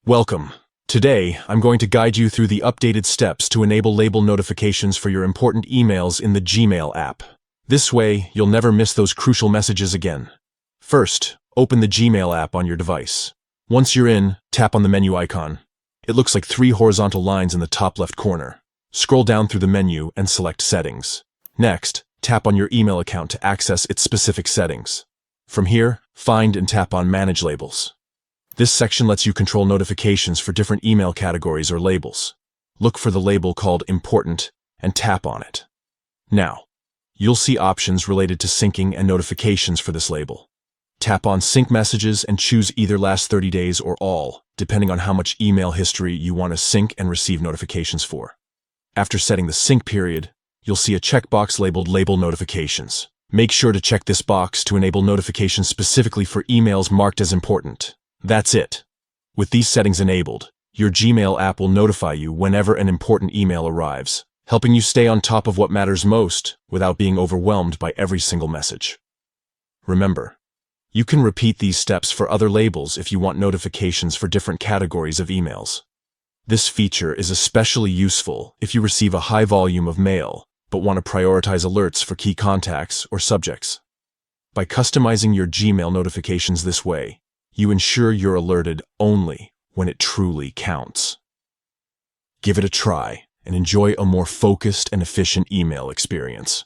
Welcome. Today, I'm going to guide you through the updated steps to enable label notifications for your important emails in the Gmail app. This way, you'll never miss those crucial messages again. First, open the Gmail app on your device. Once you're in, tap on the menu icon. It looks like 3 horizontal lines in the top left corner. Scroll down through the menu and select Settings. Next, tap on your email account to access its specific settings. From here, find and tap on Manage Labels. This section lets you control notifications for different email categories or labels. Look for the label called Important and tap on it. Now, you'll see options related to syncing and notifications for this label. Tap on Sync Messages and choose either Last 30 days or All, depending on how much email history you want to sync and receive notifications for. After setting the sync period, you'll see a checkbox labeled Label Notifications. Make sure to check this box to enable notifications specifically for emails marked as important. That's it. With these settings enabled, your Gmail app will notify you whenever an important email arrives, helping you stay on top of what matters most without being overwhelmed by every single message. Remember, you can repeat these steps for other labels if you want notifications for different categories of emails. This feature is especially useful if you receive a high volume of mail but want to prioritize alerts for key contacts or subjects. By customizing your Gmail notifications this way, you ensure you're alerted only when it truly counts. Give it a try and enjoy a more focused and efficient email experience.